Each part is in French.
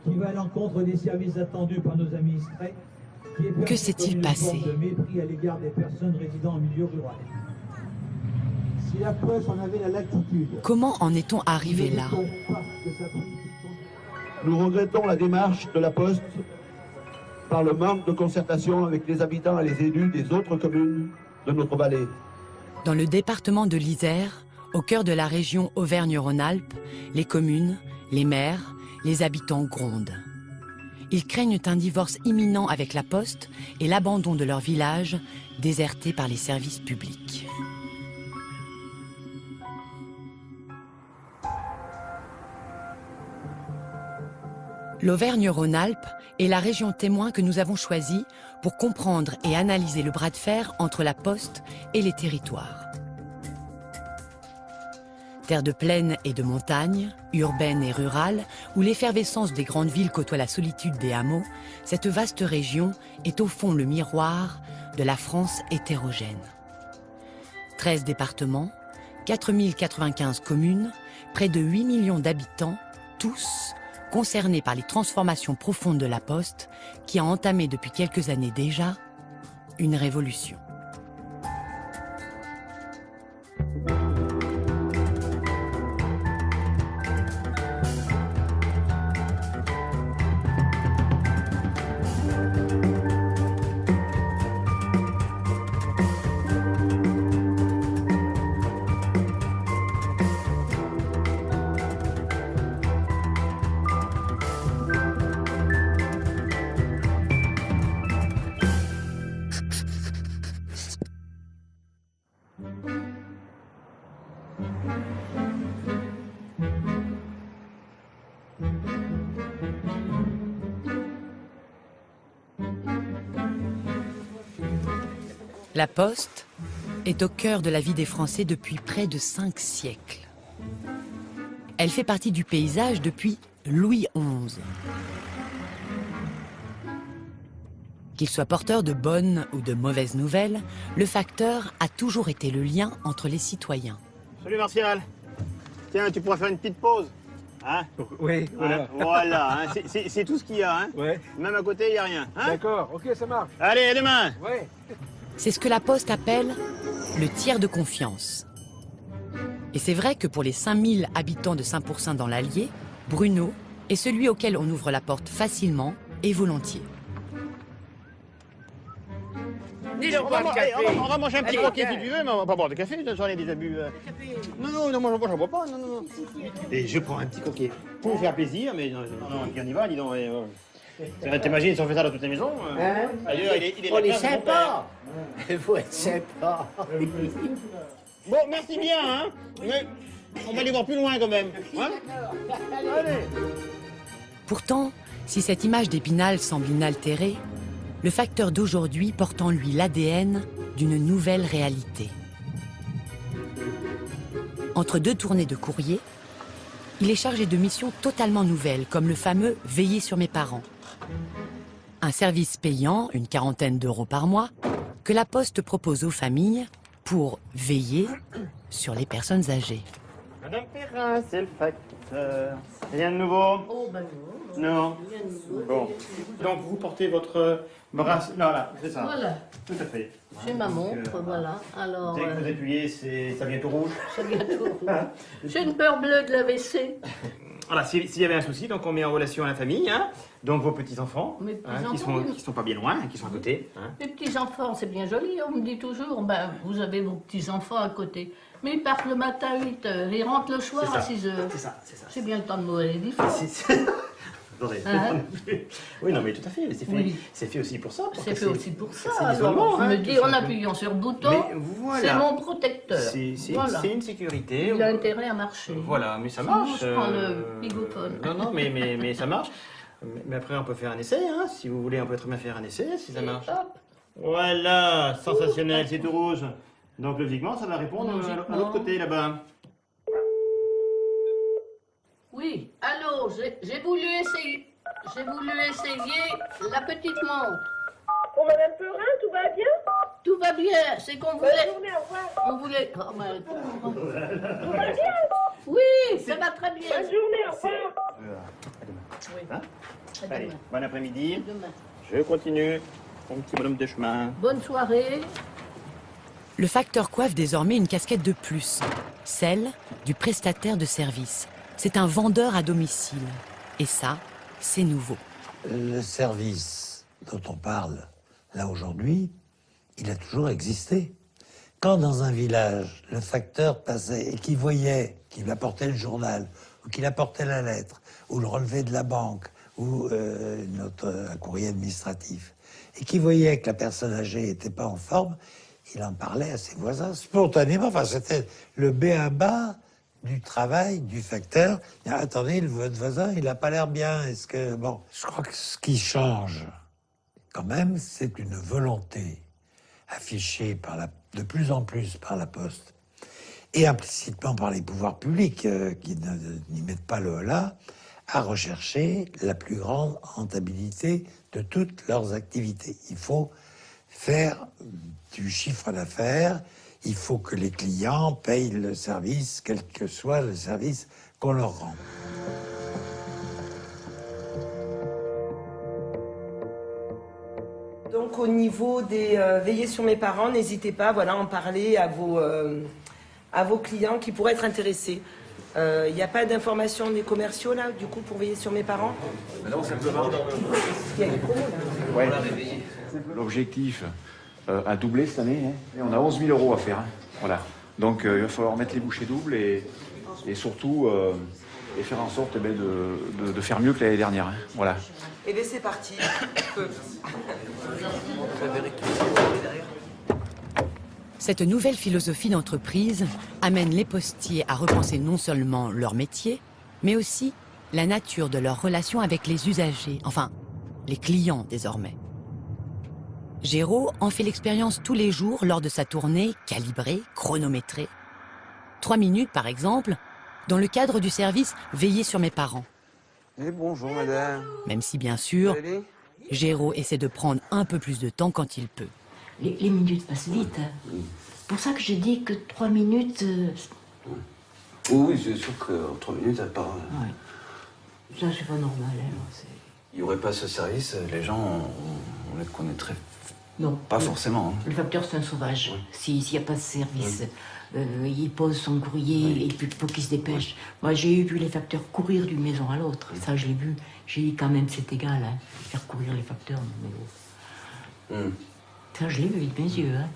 qui va à l'encontre des services attendus par nos administrés. Que s'est-il passé? De mépris à l'égard des personnes résidant en milieu rural. Si la Poste en avait la latitude. Comment en est-on arrivé là? Nous regrettons la démarche de la Poste par le manque de concertation avec les habitants et les élus des autres communes de notre vallée. Dans le département de l'Isère, au cœur de la région Auvergne-Rhône-Alpes, les communes, les maires, les habitants grondent. Ils craignent un divorce imminent avec la Poste et l'abandon de leur village, déserté par les services publics. L'Auvergne-Rhône-Alpes est la région témoin que nous avons choisie pour comprendre et analyser le bras de fer entre la Poste et les territoires. Terre de plaine et de montagne, urbaine et rurale, où l'effervescence des grandes villes côtoie la solitude des hameaux, cette vaste région est au fond le miroir de la France hétérogène. 13 départements, 4095 communes, près de 8 millions d'habitants, tous concernés par les transformations profondes de la Poste, qui a entamé depuis quelques années déjà une révolution. La Poste est au cœur de la vie des Français depuis près de 5 siècles. Elle fait partie du paysage depuis Louis XI. Qu'il soit porteur de bonnes ou de mauvaises nouvelles, le facteur a toujours été le lien entre les citoyens. Salut Martial. Tiens, tu pourras faire une petite pause. Hein? Oui, voilà. Hein, voilà, hein. C'est tout ce qu'il y a. Hein? Ouais. Même à côté, il n'y a rien. Hein? D'accord, ok, ça marche. Allez, à demain. Ouais. C'est ce que la Poste appelle le tiers de confiance. Et c'est vrai que pour les 5000 habitants de Saint-Pourçain dans l'Allier, Bruno est celui auquel on ouvre la porte facilement et volontiers. On va manger un petit croquet si tu veux, mais on va pas boire de café, j'en ai déjà bu. Non, moi j'en bois pas, non. Et je prends un petit croquet pour vous faire plaisir, mais non, on y va, dis donc. T'imagines si on fait ça dans toutes les maisons? Ailleurs, il est On est sympa. Il faut être sympa. Bon, merci bien, hein. Mais on va aller voir plus loin quand même. Hein? Allez. Pourtant, si cette image d'Épinal semble inaltérée, le facteur d'aujourd'hui porte en lui l'ADN d'une nouvelle réalité. Entre 2 tournées de courrier, il est chargé de missions totalement nouvelles, comme le fameux « Veiller sur mes parents ». Un service payant, une quarantaine d'euros par mois, que la Poste propose aux familles pour veiller sur les personnes âgées. Madame Perrin, c'est le facteur. Rien de nouveau? Oh, ben non. Non. Bon. Donc vous portez votre bracelet. Non, là, c'est ça. Voilà. Tout à fait. J'ai ma montre, voilà. Alors, Dès que vous appuyez, ça vient tout rouge. c'est bientôt. J'ai une peur bleue de l'AVC. Voilà, s'il y avait un souci, donc on met en relation la famille, hein, donc vos petits-enfants, Mes petits-enfants, qui sont pas bien loin, qui sont à côté. Hein. Les petits-enfants, c'est bien joli, on me dit toujours, ben, vous avez vos petits-enfants à côté. Mais ils partent le matin à 8 h, ils rentrent le soir à 6 h. C'est ça, c'est ça. C'est bien le temps de Noël et d'hiver. Attendez. Hein? Oui, non, mais tout à fait, Oui. c'est fait aussi pour ça. C'est fait aussi pour ça. c'est Alors, l'isolement, je hein, me tout dis, ça. en appuyant sur le bouton, Mais voilà. c'est mon protecteur. Voilà. C'est une sécurité. Il a intérêt à marcher. Voilà, mais ça Sinon, marche. je prends le bigophone. Non, mais ça marche. Mais après, on peut faire un essai, hein. Si vous voulez, on peut très bien faire un essai, si ça marche. Hop. Voilà, sensationnel, c'est tout rouge. Donc, logiquement, ça va répondre à l'autre côté, là-bas. Oui, allô, j'ai voulu essayer la petite montre. Oh, Madame Perrin, tout va bien? Tout va bien, c'est qu'on voulait... Bonne journée, au revoir. On voulait... Oh, ben, Tout va bien? oui, ça va très bien. Bonne journée, au revoir. Oui. Hein À Allez, demain. bon après-midi. Demain. Je continue mon petit bonhomme de chemin. Bonne soirée. Le facteur coiffe désormais une casquette de plus, celle du prestataire de service. C'est un vendeur à domicile. Et ça, c'est nouveau. Le service dont on parle là aujourd'hui, il a toujours existé. Quand dans un village, le facteur passait et qu'il voyait qu'il apportait le journal, ou qu'il apportait la lettre, ou le relevé de la banque, ou un courrier administratif, et qu'il voyait que la personne âgée n'était pas en forme, il en parlait à ses voisins spontanément. Enfin, c'était le b.a.-ba du travail du facteur. Ah, attendez, votre voisin, il n'a pas l'air bien. Est-ce que... Bon, je crois que ce qui change, quand même, c'est une volonté affichée de plus en plus par la Poste et implicitement par les pouvoirs publics qui n'y mettent pas le holà, à rechercher la plus grande rentabilité de toutes leurs activités. Il faut faire du chiffre d'affaires, il faut que les clients payent le service, quel que soit le service qu'on leur rend. Donc au niveau des veillez sur mes parents, n'hésitez pas à en parler à vos clients qui pourraient être intéressés. Il n'y a pas d'informations des commerciaux là, du coup, pour veiller sur mes parents? Non, simplement. Il y a des promos là. Ouais. L'objectif a doublé cette année. Hein. Et on a 11 000 € à faire. Hein. Voilà. Donc il va falloir mettre les bouchées doubles et surtout et faire en sorte de faire mieux que l'année dernière. Hein. Voilà. Et bien c'est parti. Cette nouvelle philosophie d'entreprise amène les postiers à repenser non seulement leur métier, mais aussi la nature de leur relation avec les usagers, enfin, les clients désormais. Géraud en fait l'expérience tous les jours lors de sa tournée calibrée, chronométrée. 3 minutes, par exemple, dans le cadre du service « Veiller sur mes parents ». Bonjour madame. Même si, bien sûr, Géraud essaie de prendre un peu plus de temps quand il peut. Les minutes passent vite. C'est pour ça que j'ai dit que 3 minutes... Oui, c'est sûr qu'en 3 minutes, ça part. Ouais. Ça, c'est pas normal. Hein, il n'y aurait pas ce service, les gens, on les connaîtrait non, pas forcément. Hein. Le facteur, c'est un sauvage. S'il n'y a pas de service, il pose son courrier et puis il faut qu'il se dépêche. Moi, j'ai vu les facteurs courir d'une maison à l'autre. Ça, je l'ai vu. J'ai dit quand même, c'est égal, hein, faire courir les facteurs. Ça, je l'ai vu de mes yeux. Hein.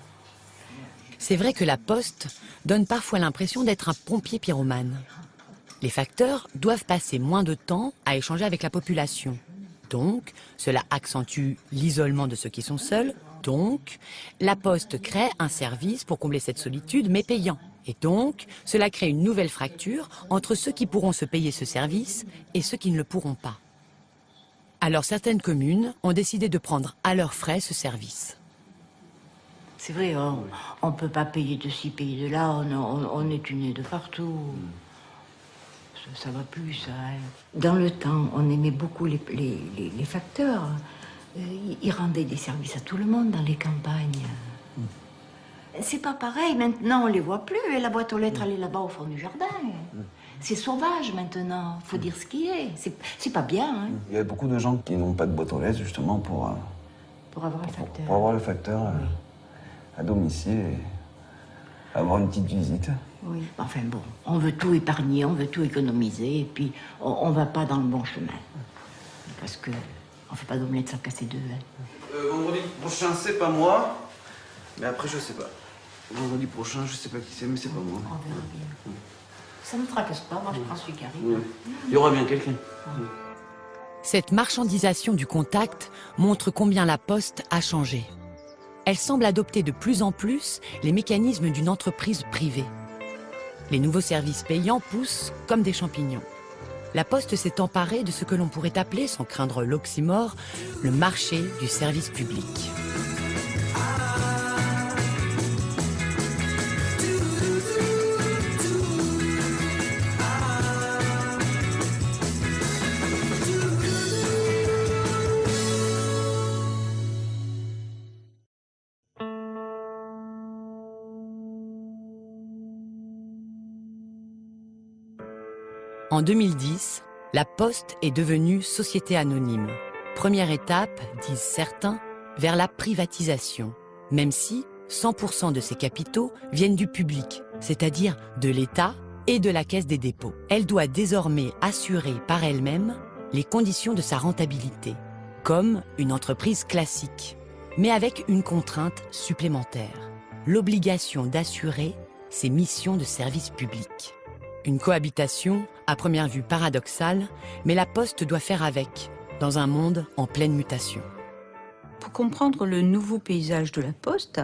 C'est vrai que la Poste donne parfois l'impression d'être un pompier pyromane. Les facteurs doivent passer moins de temps à échanger avec la population. Donc, cela accentue l'isolement de ceux qui sont seuls. Donc, la Poste crée un service pour combler cette solitude, mais payant. Et donc, cela crée une nouvelle fracture entre ceux qui pourront se payer ce service et ceux qui ne le pourront pas. Alors, certaines communes ont décidé de prendre à leurs frais ce service. C'est vrai, on ne peut pas payer de ci, payer de là, on est unis de partout. Ça va plus, ça. Hein. Dans le temps, on aimait beaucoup les facteurs. Ils rendaient des services à tout le monde dans les campagnes. C'est pas pareil, maintenant on les voit plus. Et la boîte aux lettres, elle est là-bas au fond du jardin. C'est sauvage maintenant, faut dire ce qui est. C'est pas bien. Hein. Il y a beaucoup de gens qui n'ont pas de boîte aux lettres, justement, pour avoir le facteur. Pour avoir le facteur à domicile et avoir une petite visite. Oui, enfin bon, on veut tout épargner, on veut tout économiser, et puis on va pas dans le bon chemin. Parce que on fait pas d'omelette sans casser deux. Hein. Vendredi prochain, c'est pas moi, mais après, je sais pas. Vendredi prochain, je sais pas qui c'est, mais c'est pas moi. On verra bien. Ça ne me tracasse pas, moi je prends celui qui arrive. Oui. Il y aura bien quelqu'un. Cette marchandisation du contact montre combien la Poste a changé. Elle semble adopter de plus en plus les mécanismes d'une entreprise privée. Les nouveaux services payants poussent comme des champignons. La Poste s'est emparée de ce que l'on pourrait appeler, sans craindre l'oxymore, le marché du service public. En 2010, La Poste est devenue société anonyme. Première étape, disent certains, vers la privatisation, même si 100% de ses capitaux viennent du public, c'est-à-dire de l'État et de la Caisse des dépôts. Elle doit désormais assurer par elle-même les conditions de sa rentabilité, comme une entreprise classique, mais avec une contrainte supplémentaire, l'obligation d'assurer ses missions de service public. Une cohabitation, à première vue paradoxale, mais la Poste doit faire avec, dans un monde en pleine mutation. Pour comprendre le nouveau paysage de la Poste,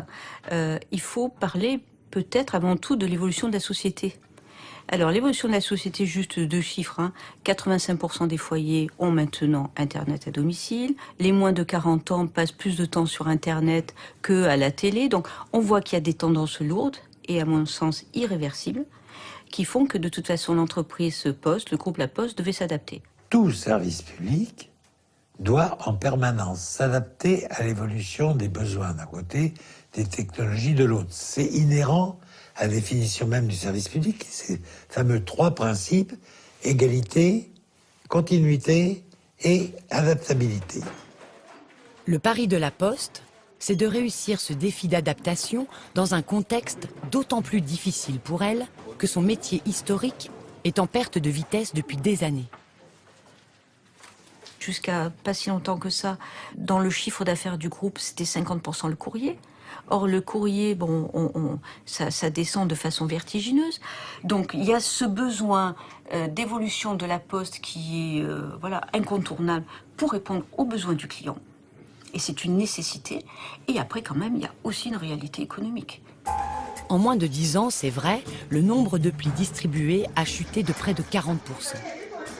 il faut parler peut-être avant tout de l'évolution de la société. Alors l'évolution de la société, juste 2 chiffres, 85% des foyers ont maintenant Internet à domicile, les moins de 40 ans passent plus de temps sur Internet qu'à la télé, donc on voit qu'il y a des tendances lourdes et à mon sens irréversibles qui font que de toute façon l'entreprise Poste, le groupe La Poste devait s'adapter. Tout service public doit en permanence s'adapter à l'évolution des besoins d'un côté, des technologies de l'autre. C'est inhérent à la définition même du service public, ces fameux 3 principes, égalité, continuité et adaptabilité. Le pari de la Poste, c'est de réussir ce défi d'adaptation dans un contexte d'autant plus difficile pour elle que son métier historique est en perte de vitesse depuis des années. Jusqu'à pas si longtemps que ça, dans le chiffre d'affaires du groupe, c'était 50% le courrier. Or, le courrier, ça descend de façon vertigineuse. Donc, il y a ce besoin d'évolution de la Poste qui est incontournable pour répondre aux besoins du client. Et c'est une nécessité. Et après, quand même, il y a aussi une réalité économique. En moins de 10 ans, c'est vrai, le nombre de plis distribués a chuté de près de 40%.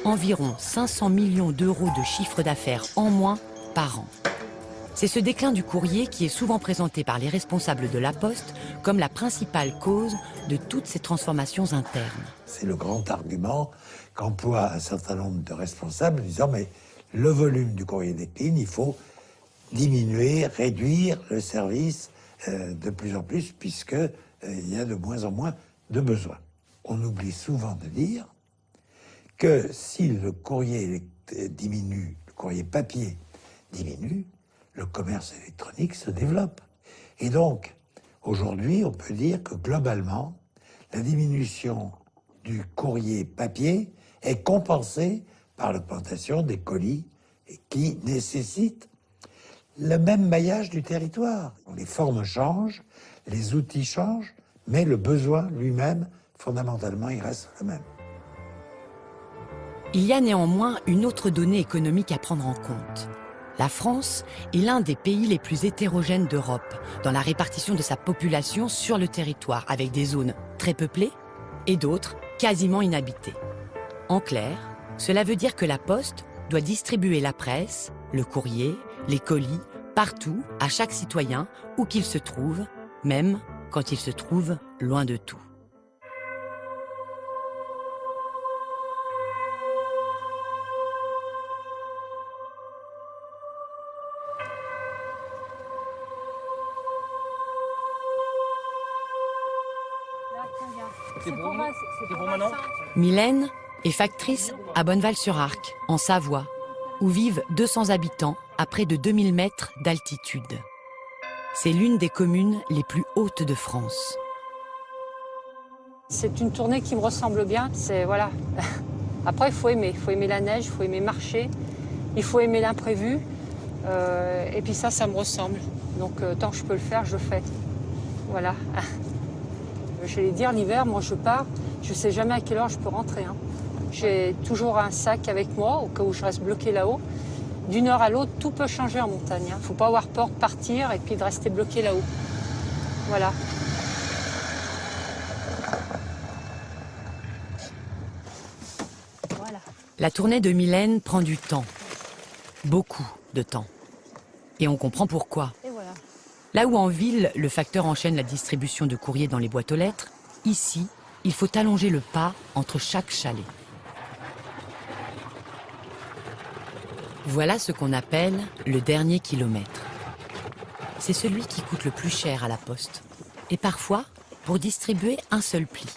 Environ 500 millions d'euros de chiffre d'affaires en moins par an. C'est ce déclin du courrier qui est souvent présenté par les responsables de la Poste comme la principale cause de toutes ces transformations internes. C'est le grand argument qu'emploie un certain nombre de responsables disant mais le volume du courrier décline, il faut diminuer, réduire le service de plus en plus puisque il y a de moins en moins de besoins. On oublie souvent de dire que si le courrier diminue, le courrier papier diminue, le commerce électronique se développe. Et donc, aujourd'hui, on peut dire que globalement, la diminution du courrier papier est compensée par l'augmentation des colis qui nécessitent le même maillage du territoire. Les formes changent, les outils changent, mais le besoin lui-même, fondamentalement, il reste le même. Il y a néanmoins une autre donnée économique à prendre en compte. La France est l'un des pays les plus hétérogènes d'Europe dans la répartition de sa population sur le territoire, avec des zones très peuplées et d'autres quasiment inhabitées. En clair, cela veut dire que la Poste doit distribuer la presse, le courrier, les colis, partout, à chaque citoyen, où qu'il se trouve, même quand il se trouve loin de tout. Mylène est factrice à Bonneval-sur-Arc, en Savoie, où vivent 200 habitants à près de 2000 mètres d'altitude. C'est l'une des communes les plus hautes de France. C'est une tournée qui me ressemble bien. Voilà. Après, il faut aimer la neige, il faut aimer marcher, il faut aimer l'imprévu. Et puis ça me ressemble. Donc tant que je peux le faire, je le fais. Voilà. J'allais dire, l'hiver, moi je pars, je sais jamais à quelle heure je peux rentrer. J'ai toujours un sac avec moi, au cas où je reste bloqué là-haut. D'une heure à l'autre, tout peut changer en montagne. Il ne faut pas avoir peur de partir et puis de rester bloqué là-haut. Voilà. Voilà. La tournée de Mylène prend du temps. Beaucoup de temps. Et on comprend pourquoi. Et voilà. Là où en ville, le facteur enchaîne la distribution de courrier dans les boîtes aux lettres, ici, il faut allonger le pas entre chaque chalet. Voilà ce qu'on appelle le dernier kilomètre. C'est celui qui coûte le plus cher à la Poste. Et parfois, pour distribuer un seul pli.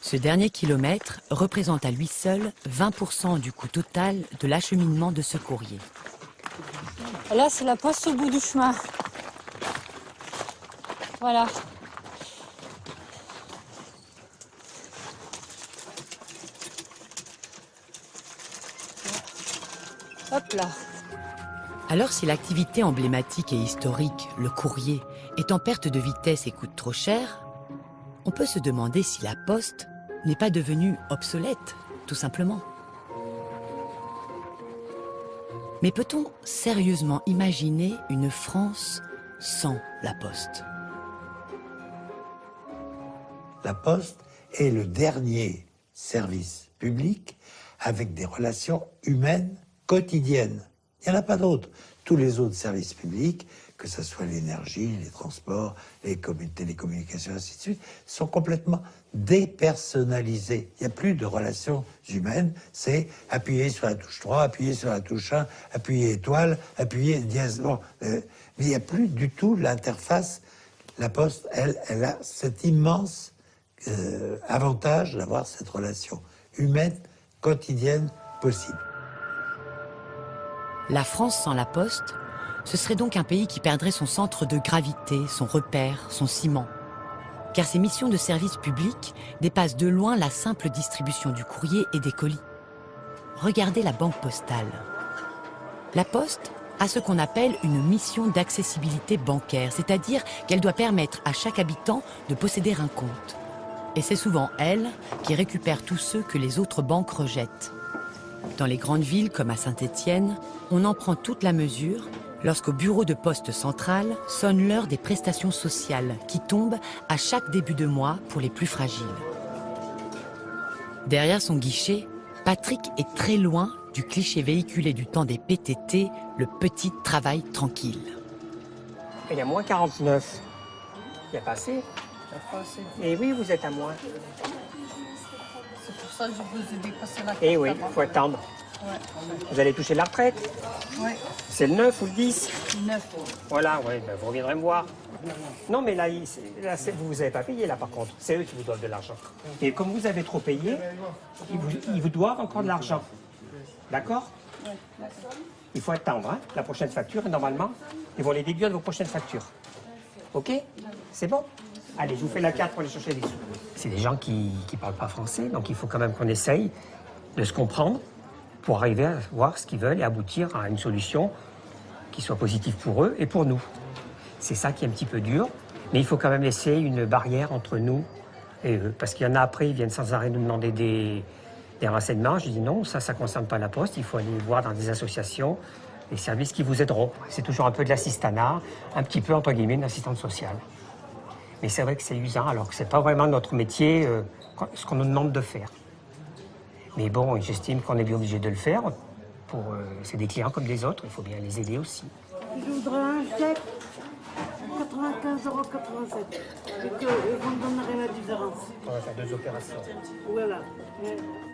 Ce dernier kilomètre représente à lui seul 20% du coût total de l'acheminement de ce courrier. Là, c'est la poste au bout du chemin. Voilà. Hop là. Alors si l'activité emblématique et historique, le courrier, est en perte de vitesse et coûte trop cher, on peut se demander si la poste n'est pas devenue obsolète, tout simplement. Mais peut-on sérieusement imaginer une France sans la poste? La poste est le dernier service public avec des relations humaines quotidiennes. Il n'y en a pas d'autres. Tous les autres services publics, que ce soit l'énergie, les transports, les télécommunications, ainsi de suite, sont complètement dépersonnalisés. Il n'y a plus de relations humaines. C'est appuyer sur la touche 3, appuyer sur la touche 1, appuyer étoile, appuyer dièse. Bon, mais il n'y a plus du tout l'interface. La Poste, elle a cet immense avantage d'avoir cette relation humaine, quotidienne, possible. La France sans la poste, ce serait donc un pays qui perdrait son centre de gravité, son repère, son ciment. Car ses missions de service public dépassent de loin la simple distribution du courrier et des colis. Regardez la banque postale. La Poste a ce qu'on appelle une mission d'accessibilité bancaire, c'est-à-dire qu'elle doit permettre à chaque habitant de posséder un compte. Et c'est souvent elle qui récupère tous ceux que les autres banques rejettent. Dans les grandes villes comme à Saint-Étienne, on en prend toute la mesure lorsqu'au bureau de poste central sonne l'heure des prestations sociales qui tombent à chaque début de mois pour les plus fragiles. Derrière son guichet, Patrick est très loin du cliché véhiculé du temps des PTT, le petit travail tranquille. Il y a moins 49. Il n'y a pas assez. Et oui, vous êtes à moins. C'est pour ça que je vous ai dépassé la carte. Et oui, il faut attendre. Ouais. Vous allez toucher la retraite? Oui. C'est le 9 ou le 10? 9. Voilà, ouais, ben vous reviendrez me voir. Non, mais là, vous n'avez pas payé, là, par contre. C'est eux qui vous doivent de l'argent. Et comme vous avez trop payé, ils vous doivent encore de l'argent. D'accord? Oui. Il faut attendre, hein, la prochaine facture, et normalement, ils vont les déduire de vos prochaines factures. OK? C'est bon? Allez, je vous fais la carte pour aller chercher des sous. C'est des gens qui ne parlent pas français, donc il faut quand même qu'on essaye de se comprendre pour arriver à voir ce qu'ils veulent et aboutir à une solution qui soit positive pour eux et pour nous. C'est ça qui est un petit peu dur, mais il faut quand même laisser une barrière entre nous et eux. Parce qu'il y en a après, ils viennent sans arrêt nous demander des renseignements. Je dis non, ça ne concerne pas la Poste, il faut aller voir dans des associations, des services qui vous aideront. C'est toujours un peu de l'assistanat, un petit peu, entre guillemets, une assistante sociale. Mais c'est vrai que c'est usant, alors que ce n'est pas vraiment notre métier, ce qu'on nous demande de faire. Mais bon, j'estime qu'on est bien obligé de le faire. C'est des clients comme des autres, il faut bien les aider aussi. Je voudrais un chèque à 95,87 €. Et vous me donnerez la différence. On va faire 2 opérations. Voilà.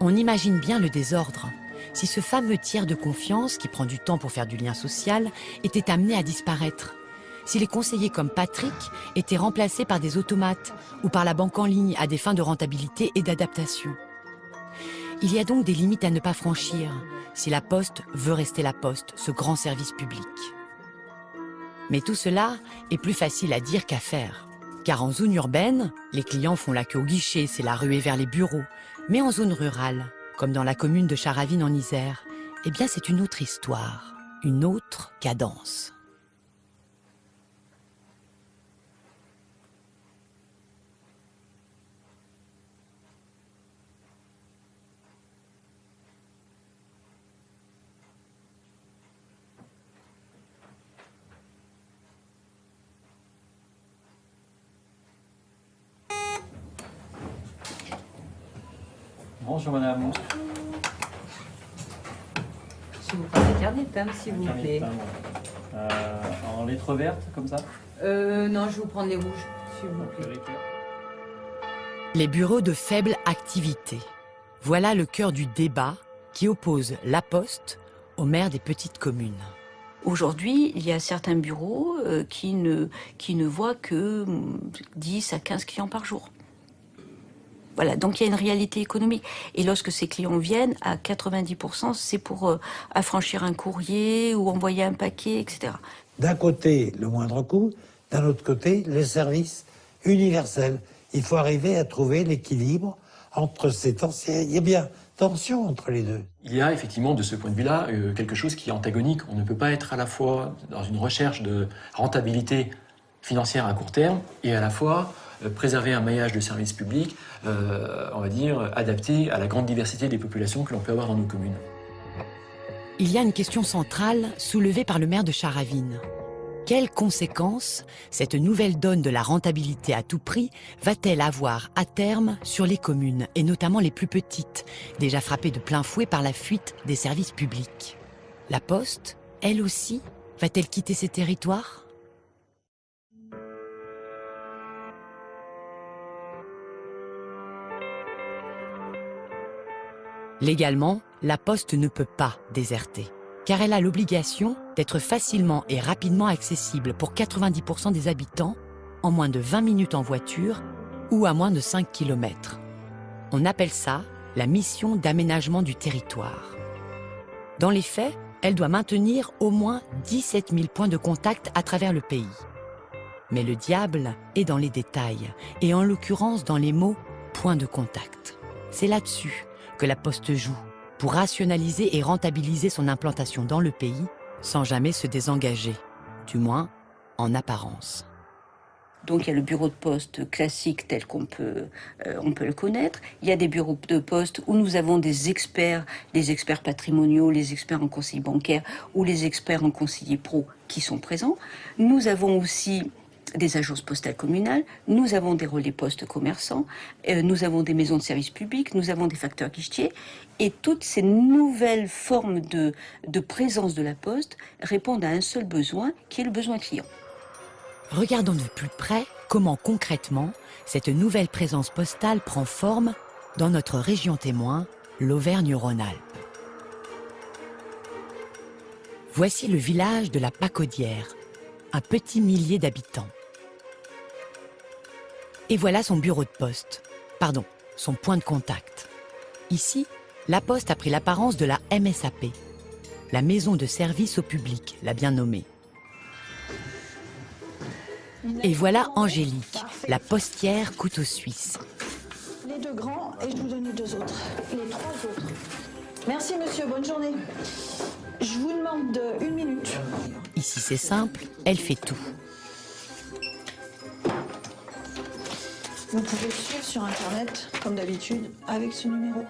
On imagine bien le désordre. Si ce fameux tiers de confiance, qui prend du temps pour faire du lien social, était amené à disparaître. Si les conseillers comme Patrick étaient remplacés par des automates ou par la banque en ligne à des fins de rentabilité et d'adaptation. Il y a donc des limites à ne pas franchir si la Poste veut rester la Poste, ce grand service public. Mais tout cela est plus facile à dire qu'à faire. Car en zone urbaine, les clients font la queue au guichet, c'est la ruée vers les bureaux. Mais en zone rurale, comme dans la commune de Charavine en Isère, eh bien c'est une autre histoire, une autre cadence. Bonjour madame. Je vous prends des carnets de timbre, s'il vous plaît. En lettres vertes, comme ça? Non, je vais vous prendre les rouges, s'il vous plaît. Les bureaux de faible activité. Voilà le cœur du débat qui oppose la Poste aux maires des petites communes. Aujourd'hui, il y a certains bureaux qui ne voient que 10 à 15 clients par jour. Voilà, donc il y a une réalité économique. Et lorsque ces clients viennent, à 90%, c'est pour affranchir un courrier ou envoyer un paquet, etc. D'un côté, le moindre coût, d'un autre côté, le service universel. Il faut arriver à trouver l'équilibre entre ces tensions. Il y a bien tension entre les deux. Il y a effectivement, de ce point de vue-là, quelque chose qui est antagonique. On ne peut pas être à la fois dans une recherche de rentabilité financière à court terme et à la fois préserver un maillage de services publics, on va dire, adapté à la grande diversité des populations que l'on peut avoir dans nos communes. Il y a une question centrale soulevée par le maire de Charavine. Quelles conséquences cette nouvelle donne de la rentabilité à tout prix va-t-elle avoir à terme sur les communes, et notamment les plus petites, déjà frappées de plein fouet par la fuite des services publics? La Poste, elle aussi, va-t-elle quitter ces territoires ? Légalement, la Poste ne peut pas déserter, car elle a l'obligation d'être facilement et rapidement accessible pour 90% des habitants en moins de 20 minutes en voiture ou à moins de 5 km. On appelle ça la mission d'aménagement du territoire. Dans les faits, elle doit maintenir au moins 17 000 points de contact à travers le pays. Mais le diable est dans les détails, et en l'occurrence dans les mots « point de contact ». C'est là-dessus que la Poste joue, pour rationaliser et rentabiliser son implantation dans le pays sans jamais se désengager, du moins en apparence. Donc il y a le bureau de poste classique tel qu'on peut, on peut le connaître. Il y a des bureaux de poste où nous avons des experts patrimoniaux, les experts en conseil bancaire ou les experts en conseiller pro qui sont présents. Nous avons aussi des agences postales communales, nous avons des relais postes commerçants, nous avons des maisons de services publics, nous avons des facteurs guichetiers, et toutes ces nouvelles formes de présence de la Poste répondent à un seul besoin, qui est le besoin client. Regardons de plus près comment concrètement cette nouvelle présence postale prend forme dans notre région témoin, l'Auvergne-Rhône-Alpes. Voici le village de la Pacaudière, un petit millier d'habitants. Et voilà son bureau de poste, pardon, son point de contact. Ici, la Poste a pris l'apparence de la MSAP, la maison de service au public, la bien nommée. Et voilà Angélique, la postière couteau suisse. Les deux grands et je vous donne les deux autres, les trois autres. Merci monsieur, bonne journée. Je vous demande 1 minute. Ici c'est simple, elle fait tout. Vous pouvez suivre sur internet, comme d'habitude, avec ce numéro.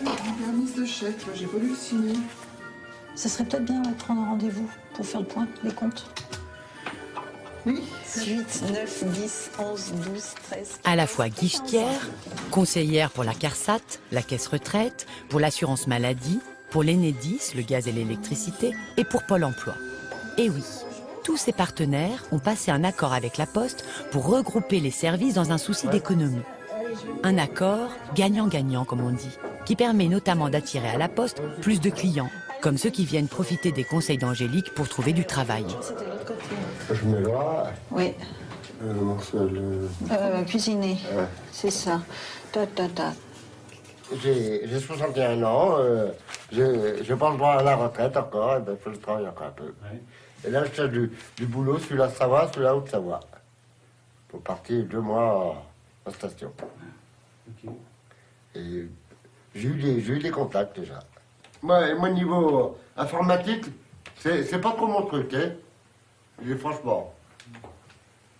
La mise de chèque, j'ai pas lu le signer. Ça serait peut-être bien de prendre un rendez-vous pour faire le point, les comptes. Oui. 8, 9, 10, 11, 12, 13... À la fois guichetière, conseillère pour la CARSAT, la caisse retraite, pour l'assurance maladie, pour l'Enedis, le gaz et l'électricité, et pour Pôle emploi. Et oui, tous ces partenaires ont passé un accord avec la Poste pour regrouper les services dans un souci d'économie. Un accord gagnant-gagnant, comme on dit, qui permet notamment d'attirer à la Poste plus de clients, comme ceux qui viennent profiter des conseils d'Angélique pour trouver du travail. Je mets là. Oui. Cuisiner. Ouais. C'est ça. J'ai 61 ans, j'ai pas le droit à la retraite encore, et ben il faut que je travaille encore un peu. Ouais. Et là, je cherche du boulot, celui-là, Savoie, celui-là, Haute-Savoie. Pour partir 2 mois en station. Okay. Et j'ai eu des contacts déjà. Moi, niveau informatique, c'est pas trop mon truc, hein. Je dis franchement.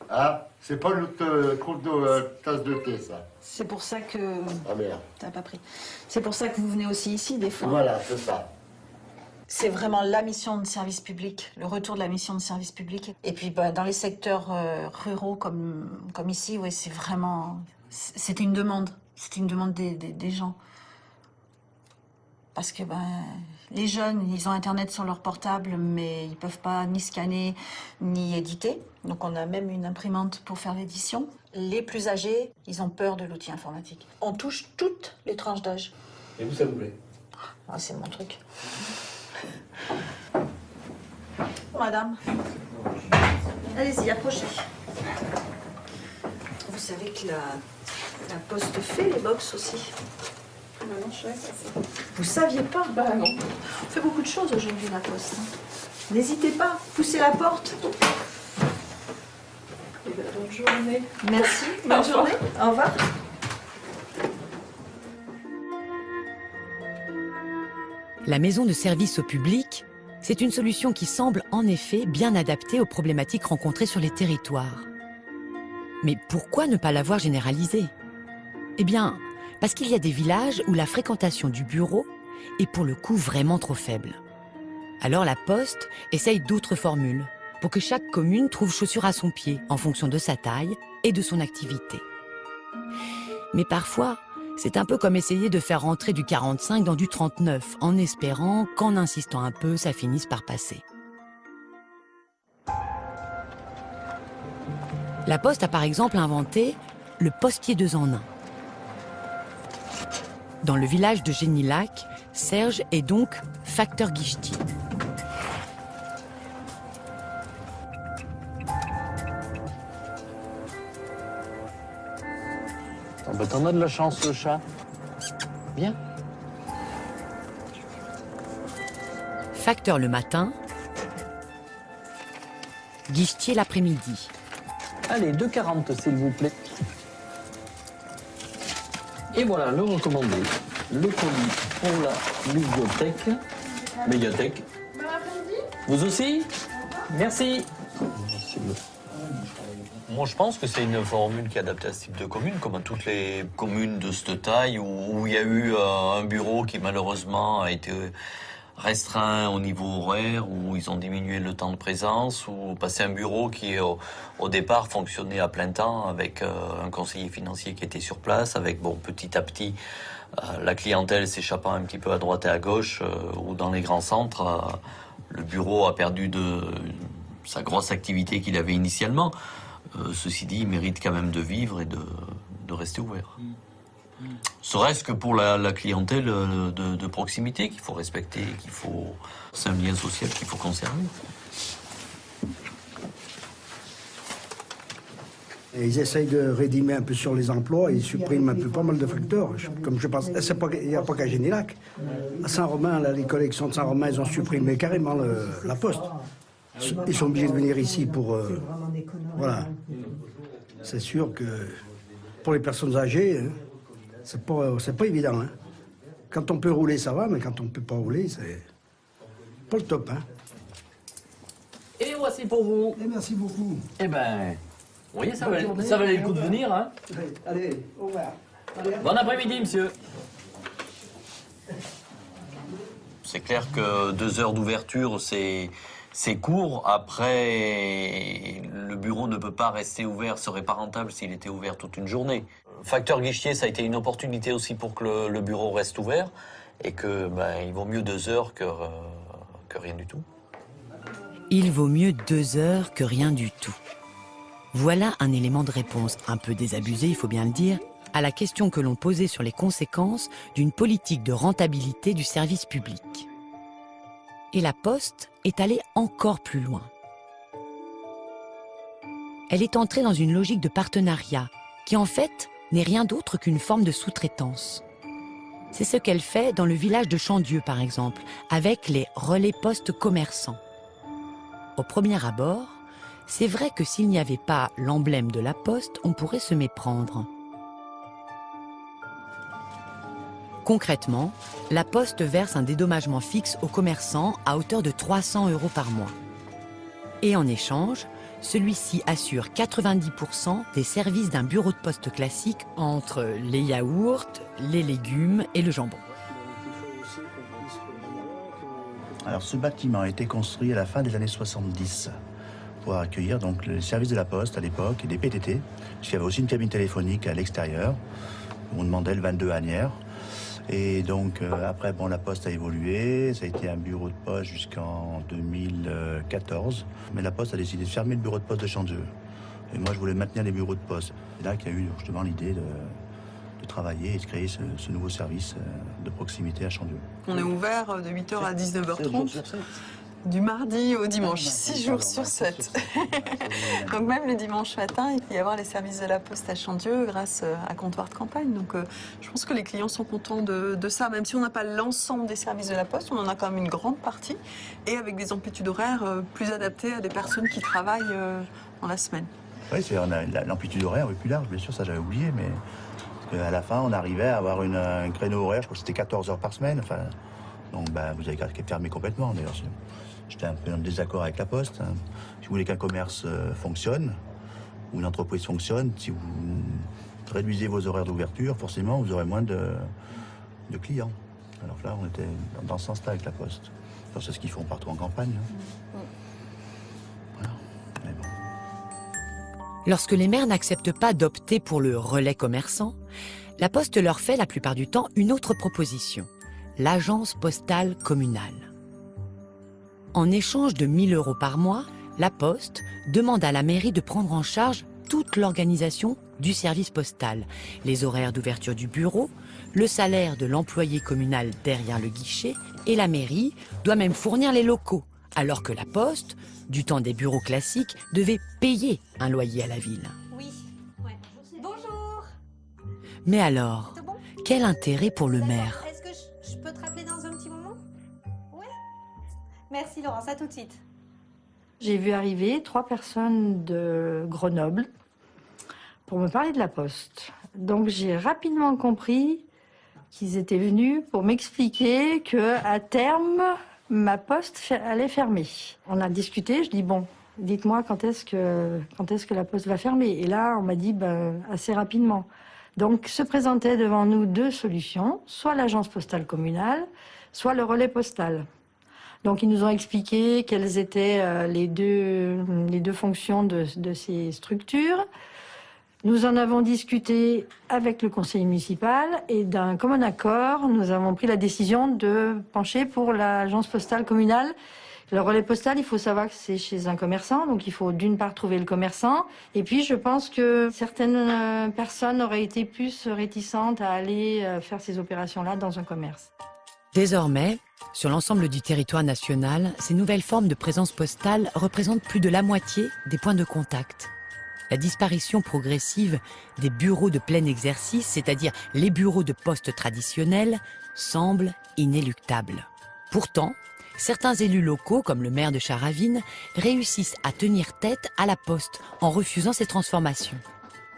Ah, c'est pas l'autre troupe de tasse de thé, ça. C'est pour ça que... Ah merde. T'as pas pris. C'est pour ça que vous venez aussi ici, des fois. Voilà, c'est ça. C'est vraiment la mission de service public, le retour de la mission de service public. Et puis, dans les secteurs ruraux comme ici, ouais, c'est vraiment... C'était une demande. C'était une demande des gens. Parce que les jeunes, ils ont Internet sur leur portable, mais ils ne peuvent pas ni scanner, ni éditer. Donc on a même une imprimante pour faire l'édition. Les plus âgés, ils ont peur de l'outil informatique. On touche toutes les tranches d'âge. Et vous, ça vous plaît? Ah, c'est mon truc. Madame, allez-y, approchez. Vous savez que la Poste fait les box aussi. Maintenant, je savais pas ça. Vous saviez pas? Bah non. On fait beaucoup de choses aujourd'hui, la Poste. N'hésitez pas, poussez la porte. Et ben, bonne journée. Merci, bonne journée. Au revoir. La maison de service au public, c'est une solution qui semble en effet bien adaptée aux problématiques rencontrées sur les territoires. Mais pourquoi ne pas l'avoir généralisée? Eh bien, parce qu'il y a des villages où la fréquentation du bureau est pour le coup vraiment trop faible. Alors la Poste essaye d'autres formules pour que chaque commune trouve chaussure à son pied en fonction de sa taille et de son activité. Mais parfois, c'est un peu comme essayer de faire rentrer du 45 dans du 39 en espérant qu'en insistant un peu, ça finisse par passer. La Poste a par exemple inventé le postier 2 en 1. Dans le village de Génilac, Serge est donc facteur guichetier. Oh bah t'en as de la chance, le chat. Bien. Facteur le matin, guichetier l'après-midi. Allez, 2,40 s'il vous plaît. Et voilà, le recommandé. Le colis pour la bibliothèque. Médiathèque. Vous aussi? Merci. Moi, je pense que c'est une formule qui est adaptée à ce type de commune, comme à toutes les communes de cette taille, où il y a eu un bureau qui, malheureusement, a été restreint au niveau horaire, où ils ont diminué le temps de présence, ou passé un bureau qui, au départ, fonctionnait à plein temps, avec un conseiller financier qui était sur place, avec, bon, petit à petit, la clientèle s'échappant un petit peu à droite et à gauche, ou dans les grands centres, le bureau a perdu de sa grosse activité qu'il avait initialement. Ceci dit, il mérite quand même de vivre et de rester ouvert. Serait-ce que pour la clientèle de proximité qu'il faut respecter, c'est un lien social qu'il faut conserver. Et ils essayent de rédimer un peu sur les emplois, ils suppriment un peu pas mal de facteurs. Comme je pense, il n'y a pas qu'à Génilac. À Saint-Romain, les collections de Saint-Romain, ils ont supprimé carrément la Poste. Ils sont obligés de venir ici pour... voilà. C'est sûr que pour les personnes âgées, hein, c'est pas évident. Hein. Quand on peut rouler, ça va, mais quand on ne peut pas rouler, c'est pas le top. Hein. Et voici pour vous. Et merci beaucoup. Eh ben, vous voyez, ça valait le coup de venir. Hein. Allez, au revoir. Bon après-midi, monsieur. C'est clair que 2 heures d'ouverture, c'est court. Après, le bureau ne peut pas rester ouvert, serait pas rentable s'il était ouvert toute une journée. Facteur guichetier, ça a été une opportunité aussi pour que le bureau reste ouvert et que il vaut mieux 2 heures que rien du tout. Il vaut mieux 2 heures que rien du tout. Voilà un élément de réponse un peu désabusé, il faut bien le dire, à la question que l'on posait sur les conséquences d'une politique de rentabilité du service public. Et la Poste est allée encore plus loin. Elle est entrée dans une logique de partenariat qui, en fait, n'est rien d'autre qu'une forme de sous-traitance. C'est ce qu'elle fait dans le village de Chandieu, par exemple, avec les relais postes commerçants. Au premier abord, c'est vrai que s'il n'y avait pas l'emblème de la Poste, on pourrait se méprendre. Concrètement, la Poste verse un dédommagement fixe aux commerçants à hauteur de 300 € par mois. Et en échange, celui-ci assure 90% des services d'un bureau de poste classique entre les yaourts, les légumes et le jambon. Alors ce bâtiment a été construit à la fin des années 70 pour accueillir donc le service de la Poste à l'époque et des PTT, puisqu'il y avait aussi une cabine téléphonique à l'extérieur où on demandait le 22 Asnières. Et donc après, bon, la Poste a évolué, ça a été un bureau de poste jusqu'en 2014. Mais la Poste a décidé de fermer le bureau de poste de Chandieu. Et moi, je voulais maintenir les bureaux de poste. C'est là qu'il y a eu justement l'idée de travailler et de créer ce nouveau service de proximité à Chandieu. On est ouvert de 8h à 19h30. Du mardi au dimanche, 6 jours sur 7. Donc même le dimanche matin, il peut y avoir les services de la Poste à Chandieu grâce à Comptoir de Campagne. Donc je pense que les clients sont contents de ça. Même si on n'a pas l'ensemble des services de la Poste, on en a quand même une grande partie. Et avec des amplitudes horaires plus adaptées à des personnes qui travaillent dans la semaine. Oui, on a l'amplitude horaire est plus large, bien sûr, ça j'avais oublié. Mais à la fin, on arrivait à avoir un créneau horaire, je crois que c'était 14 heures par semaine. Enfin, donc vous avez qu'à fermer complètement d'ailleurs. J'étais un peu en désaccord avec la Poste. Hein. Si vous voulez qu'un commerce fonctionne, ou une entreprise fonctionne, si vous réduisez vos horaires d'ouverture, forcément, vous aurez moins de clients. Alors là, on était dans ce sens-là avec la Poste. Alors, c'est ce qu'ils font partout en campagne. Hein. Voilà. Mais bon. Lorsque les maires n'acceptent pas d'opter pour le relais commerçant, la Poste leur fait la plupart du temps une autre proposition, l'agence postale communale. En échange de 1 000 € par mois, la Poste demande à la mairie de prendre en charge toute l'organisation du service postal, les horaires d'ouverture du bureau, le salaire de l'employé communal derrière le guichet, et la mairie doit même fournir les locaux, alors que la Poste, du temps des bureaux classiques, devait payer un loyer à la ville. Oui, ouais. Bonjour. Mais alors, quel intérêt pour le maire ? Est-ce que je peux te rappeler dans un petit moment? Ouais. Merci Laurence, à tout de suite. J'ai vu arriver 3 personnes de Grenoble pour me parler de la Poste. Donc j'ai rapidement compris qu'ils étaient venus pour m'expliquer qu'à terme, ma Poste allait fermer. On a discuté, je dis bon, dites-moi quand est-ce que la Poste va fermer. Et là, on m'a dit assez rapidement. Donc se présentaient devant nous 2 solutions, soit l'agence postale communale, soit le relais postal. Donc ils nous ont expliqué quelles étaient les deux fonctions de ces structures. Nous en avons discuté avec le conseil municipal et d'un commun accord, nous avons pris la décision de pencher pour l'agence postale communale. Le relais postal, il faut savoir que c'est chez un commerçant, donc il faut d'une part trouver le commerçant. Et puis je pense que certaines personnes auraient été plus réticentes à aller faire ces opérations-là dans un commerce. Désormais, sur l'ensemble du territoire national, ces nouvelles formes de présence postale représentent plus de la moitié des points de contact. La disparition progressive des bureaux de plein exercice, c'est-à-dire les bureaux de poste traditionnels, semble inéluctable. Pourtant, certains élus locaux, comme le maire de Charavine, réussissent à tenir tête à la Poste en refusant ces transformations.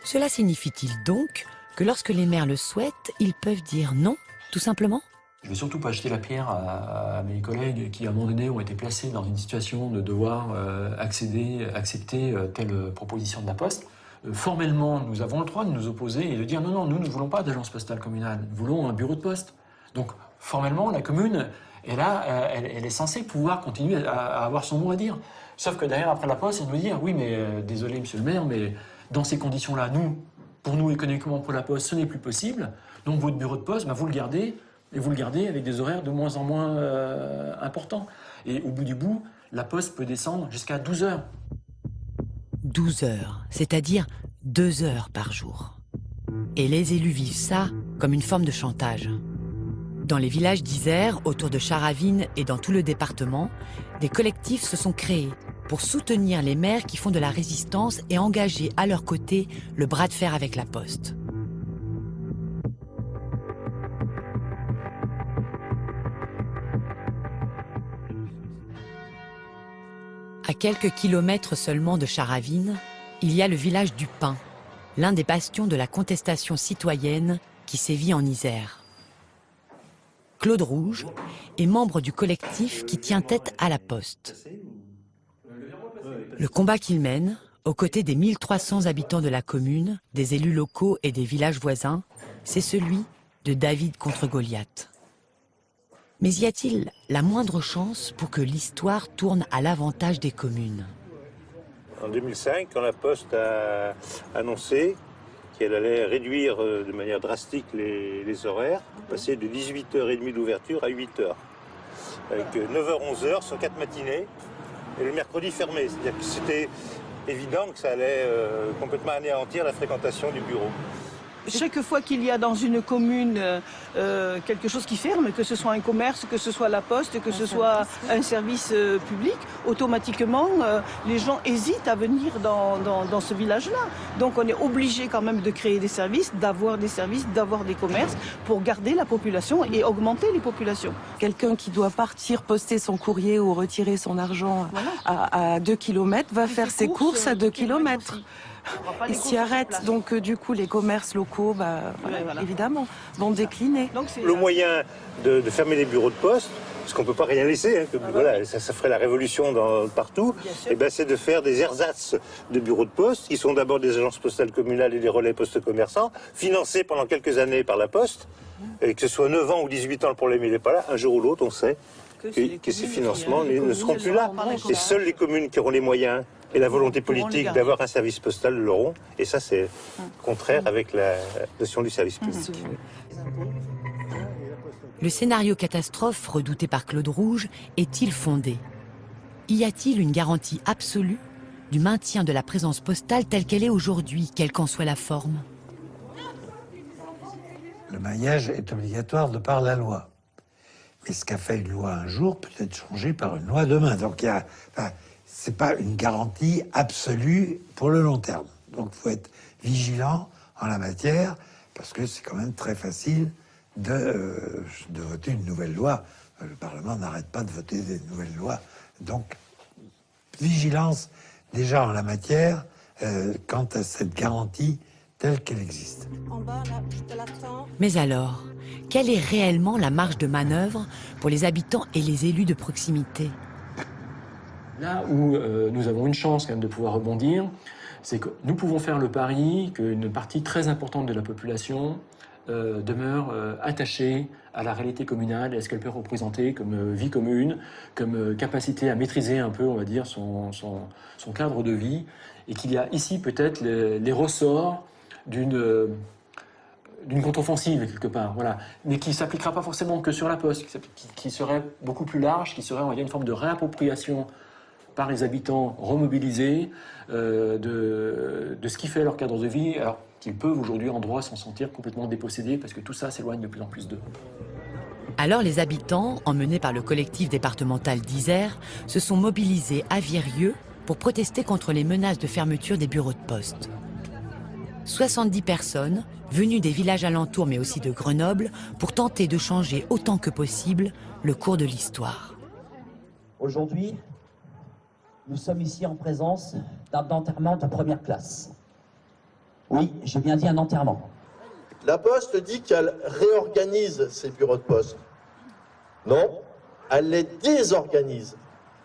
Cela signifie-t-il donc que lorsque les maires le souhaitent, ils peuvent dire non, tout simplement ? Je ne veux surtout pas jeter la pierre à mes collègues qui, à un moment donné, ont été placés dans une situation de devoir accepter telle proposition de la Poste. Formellement, nous avons le droit de nous opposer et de dire non, nous ne voulons pas d'agence postale communale, nous voulons un bureau de poste. Donc, formellement, la commune elle est censée pouvoir continuer à avoir son mot à dire. Sauf que derrière, après la Poste, elle nous dit oui, mais désolé, monsieur le maire, mais dans ces conditions-là, pour nous, économiquement, pour la Poste, ce n'est plus possible. Donc, votre bureau de poste, vous le gardez. Et vous le gardez avec des horaires de moins en moins importants. Et au bout du bout, la Poste peut descendre jusqu'à 12 heures. 12 heures, c'est-à-dire 2 heures par jour. Et les élus vivent ça comme une forme de chantage. Dans les villages d'Isère, autour de Charavine et dans tout le département, des collectifs se sont créés pour soutenir les maires qui font de la résistance et engager à leur côté le bras de fer avec la Poste. À quelques kilomètres seulement de Charavine, il y a le village du Pin, l'un des bastions de la contestation citoyenne qui sévit en Isère. Claude Rouge est membre du collectif qui tient tête à la Poste. Le combat qu'il mène, aux côtés des 1300 habitants de la commune, des élus locaux et des villages voisins, c'est celui de David contre Goliath. Mais y a-t-il la moindre chance pour que l'histoire tourne à l'avantage des communes ? En 2005, quand la Poste a annoncé qu'elle allait réduire de manière drastique les horaires, passer de 18h30 d'ouverture à 8h, avec 9h-11h sur 4 matinées, et le mercredi fermé. C'est-à-dire que c'était évident que ça allait complètement anéantir la fréquentation du bureau. Chaque fois qu'il y a dans une commune quelque chose qui ferme, que ce soit un commerce, que ce soit la poste, que ce soit un service public, automatiquement les gens hésitent à venir dans ce village-là. Donc on est obligé quand même de créer des services, d'avoir des commerces pour garder la population et augmenter les populations. Quelqu'un qui doit partir poster son courrier ou retirer son argent à 2 km va faire ses courses à 2 km. Il s'y arrête, donc du coup les commerces locaux, évidemment, vont décliner. Le moyen de fermer les bureaux de poste, parce qu'on ne peut pas rien laisser, voilà, ça ferait la révolution partout, et ben c'est de faire des ersatz de bureaux de poste, qui sont d'abord des agences postales communales et des relais postes commerçants, financés pendant quelques années par la Poste, et que ce soit 9 ans ou 18 ans, le problème il n'est pas là, un jour ou l'autre on sait que ces financements ne seront plus là. Et seules les communes qui auront les moyens et la volonté politique d'avoir un service postal l'auront. Et ça, c'est contraire avec la notion du service public. Le scénario catastrophe redouté par Claude Rouge est-il fondé? Y a-t-il une garantie absolue du maintien de la présence postale telle qu'elle est aujourd'hui, quelle qu'en soit la forme? Le maillage est obligatoire de par la loi. Mais ce qu'a fait une loi un jour peut être changé par une loi demain. Donc c'est pas une garantie absolue pour le long terme. Donc il faut être vigilant en la matière, parce que c'est quand même très facile de voter une nouvelle loi. Le Parlement n'arrête pas de voter des nouvelles lois. Donc vigilance déjà en la matière quant à cette garantie telle qu'elle existe. Mais alors, quelle est réellement la marge de manœuvre pour les habitants et les élus de proximité? Là où nous avons une chance quand même de pouvoir rebondir, c'est que nous pouvons faire le pari qu'une partie très importante de la population demeure attachée à la réalité communale et à ce qu'elle peut représenter comme vie commune, comme capacité à maîtriser un peu, on va dire, son cadre de vie, et qu'il y a ici peut-être les ressorts d'une contre-offensive quelque part, voilà, mais qui ne s'appliquera pas forcément que sur la Poste, qui serait beaucoup plus large, qui serait, on va dire, une forme de réappropriation par les habitants remobilisés de ce qui fait leur cadre de vie, alors qu'ils peuvent aujourd'hui en droit s'en sentir complètement dépossédés parce que tout ça s'éloigne de plus en plus d'eux. Alors les habitants, emmenés par le collectif départemental d'Isère, se sont mobilisés à Virieu pour protester contre les menaces de fermeture des bureaux de poste. 70 personnes, venues des villages alentours mais aussi de Grenoble, pour tenter de changer autant que possible le cours de l'histoire. Aujourd'hui, nous sommes ici en présence d'un enterrement de première classe. Oui, j'ai bien dit un enterrement. La Poste dit qu'elle réorganise ses bureaux de poste. Non, elle les désorganise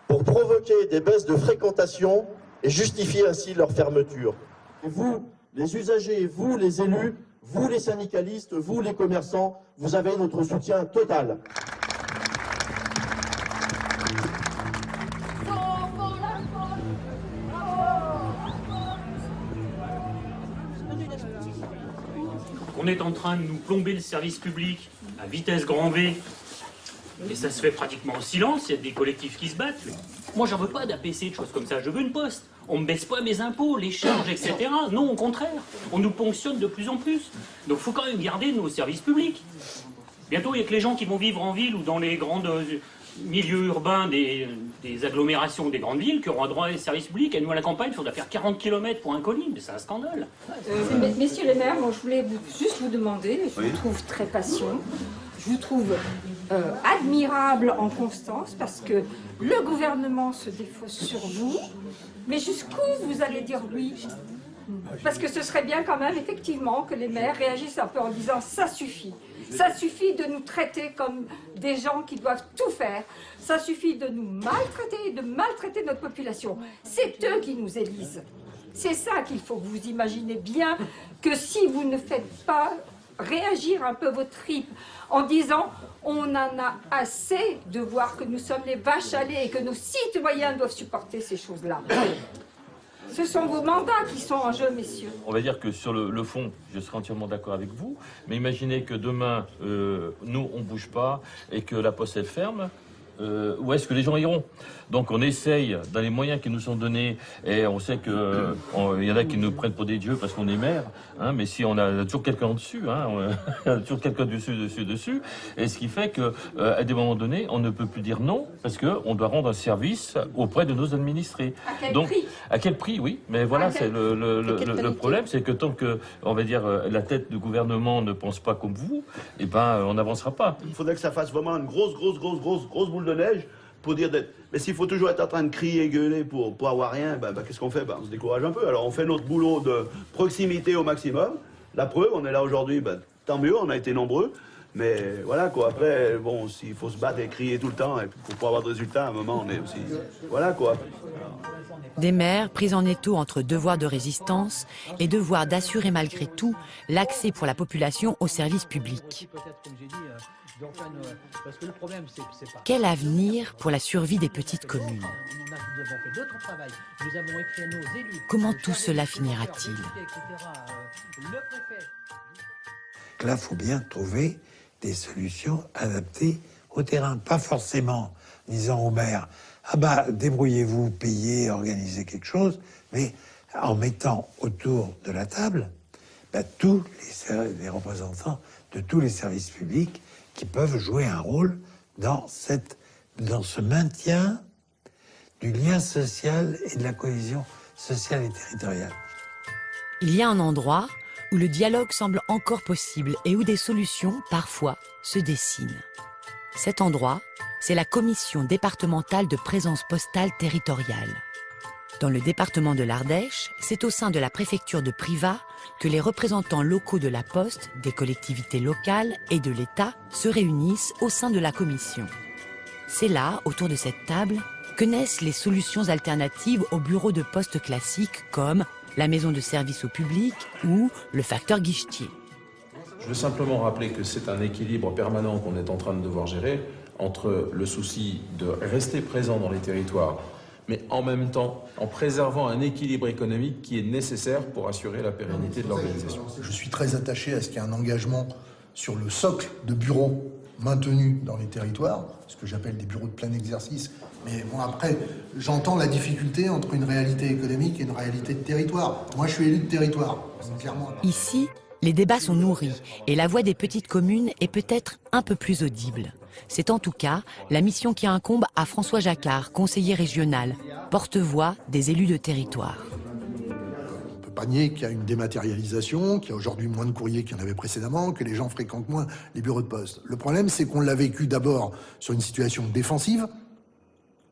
pour provoquer des baisses de fréquentation et justifier ainsi leur fermeture. Et vous, les usagers, vous, les élus, vous, les syndicalistes, vous, les commerçants, vous avez notre soutien total. On est en train de nous plomber le service public à vitesse grand V, et ça se fait pratiquement en silence, il y a des collectifs qui se battent. Moi, j'en veux pas d'APC, de choses comme ça, je veux une poste. On me baisse pas mes impôts, les charges, etc. Non, au contraire, on nous ponctionne de plus en plus. Donc il faut quand même garder nos services publics. Bientôt, il n'y a que les gens qui vont vivre en ville ou dans les grands milieux urbains des agglomérations des grandes villes qui auront droit à des services publics. Et nous, à la campagne, il faudra faire 40 km pour un colis, mais c'est un scandale. Messieurs les maires, moi, je voulais juste vous demander, je vous trouve très patient, je vous trouve admirable en constance, parce que le gouvernement se défausse sur vous, mais jusqu'où vous allez dire oui? Parce que ce serait bien quand même, effectivement, que les maires réagissent un peu en disant « ça suffit ». Ça suffit de nous traiter comme des gens qui doivent tout faire. Ça suffit de nous maltraiter et de maltraiter notre population. C'est eux qui nous élisent. C'est ça qu'il faut que vous imaginez bien, que si vous ne faites pas réagir un peu vos tripes en disant « on en a assez de voir que nous sommes les vaches à lait et que nos citoyens doivent supporter ces choses-là ». Ce sont vos mandats qui sont en jeu, messieurs. On va dire que sur le fond, je serai entièrement d'accord avec vous, mais imaginez que demain, nous, on ne bouge pas et que la Poste, elle ferme. où est-ce que les gens iront. Donc on essaye, dans les moyens qui nous sont donnés, et on sait qu'il y en a qui nous prennent pour des dieux parce qu'on est maire, hein, mais si on a toujours quelqu'un au-dessus, hein, on a toujours quelqu'un dessus, et ce qui fait qu'à des moments donnés, on ne peut plus dire non, parce qu'on doit rendre un service auprès de nos administrés. À quel prix ? À quel prix, oui, mais voilà, c'est le problème, c'est que tant que, on va dire, la tête du gouvernement ne pense pas comme vous, eh ben, on n'avancera pas. Il faudrait que ça fasse vraiment une grosse boule de neige pour dire d'être... Mais s'il faut toujours être en train de crier, gueuler pour avoir rien, qu'est-ce qu'on fait? On se décourage un peu. Alors on fait notre boulot de proximité au maximum. La preuve, on est là aujourd'hui, tant mieux, on a été nombreux. Mais voilà quoi, après, bon, s'il faut se battre et crier tout le temps et pour avoir de résultats, à un moment, on est aussi... Voilà quoi. Des maires pris en étau entre devoir de résistance et devoir d'assurer malgré tout l'accès pour la population aux services publics. Quel avenir pour la survie des petites communes? Comment tout cela finira-t-il? Là, il faut bien trouver des solutions adaptées au terrain. Pas forcément disant aux maires, débrouillez-vous, payez, organisez quelque chose, mais en mettant autour de la table tous les représentants de tous les services publics qui peuvent jouer un rôle dans ce maintien du lien social et de la cohésion sociale et territoriale. Il y a un endroit où le dialogue semble encore possible et où des solutions, parfois, se dessinent. Cet endroit, c'est la commission départementale de présence postale territoriale. Dans le département de l'Ardèche, c'est au sein de la préfecture de Privas que les représentants locaux de la Poste, des collectivités locales et de l'État se réunissent au sein de la commission. C'est là, autour de cette table, que naissent les solutions alternatives aux bureaux de poste classiques comme la maison de service au public ou le facteur guichetier. Je veux simplement rappeler que c'est un équilibre permanent qu'on est en train de devoir gérer entre le souci de rester présent dans les territoires, mais en même temps en préservant un équilibre économique qui est nécessaire pour assurer la pérennité de l'organisation. Je suis très attaché à ce qu'il y ait un engagement sur le socle de bureaux maintenus dans les territoires, ce que j'appelle des bureaux de plein exercice. Mais bon, après, j'entends la difficulté entre une réalité économique et une réalité de territoire. Moi, je suis élu de territoire, clairement. Ici, les débats sont nourris et la voix des petites communes est peut-être un peu plus audible. C'est en tout cas la mission qui incombe à François Jacquard, conseiller régional, porte-voix des élus de territoire. On ne peut pas nier qu'il y a une dématérialisation, qu'il y a aujourd'hui moins de courriers qu'il y en avait précédemment, que les gens fréquentent moins les bureaux de poste. Le problème, c'est qu'on l'a vécu d'abord sur une situation défensive,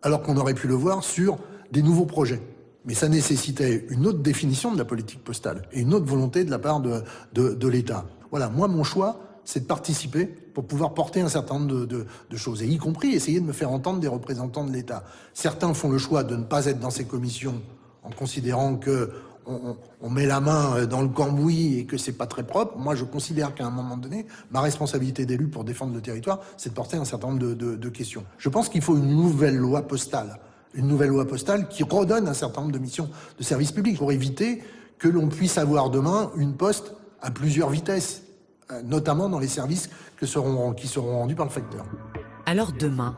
alors qu'on aurait pu le voir sur des nouveaux projets. Mais ça nécessitait une autre définition de la politique postale et une autre volonté de la part de l'État. Voilà, moi, mon choix, c'est de participer pour pouvoir porter un certain nombre de choses, et y compris essayer de me faire entendre des représentants de l'État. Certains font le choix de ne pas être dans ces commissions en considérant qu'on met la main dans le cambouis et que c'est pas très propre. Moi, je considère qu'à un moment donné, ma responsabilité d'élu pour défendre le territoire, c'est de porter un certain nombre de questions. Je pense qu'il faut une nouvelle loi postale. Une nouvelle loi postale qui redonne un certain nombre de missions de service public pour éviter que l'on puisse avoir demain une poste à plusieurs vitesses, notamment dans les services qui seront rendus par le facteur. Alors demain,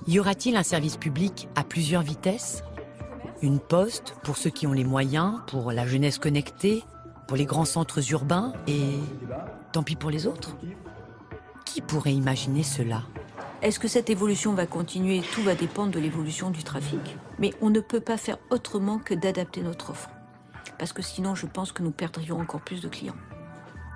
y aura-t-il un service public à plusieurs vitesses? Une poste pour ceux qui ont les moyens, pour la jeunesse connectée, pour les grands centres urbains et tant pis pour les autres? Qui pourrait imaginer cela? Est-ce que cette évolution va continuer? Tout va dépendre de l'évolution du trafic. Mais on ne peut pas faire autrement que d'adapter notre offre. Parce que sinon, je pense que nous perdrions encore plus de clients.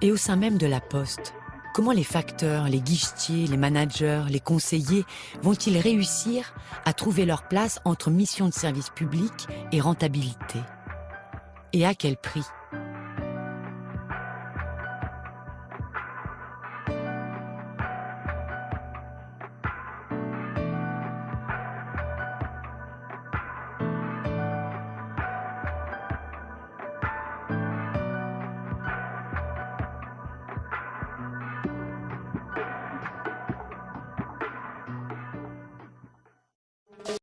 Et au sein même de la Poste, comment les facteurs, les guichetiers, les managers, les conseillers vont-ils réussir à trouver leur place entre mission de service public et rentabilité? Et à quel prix?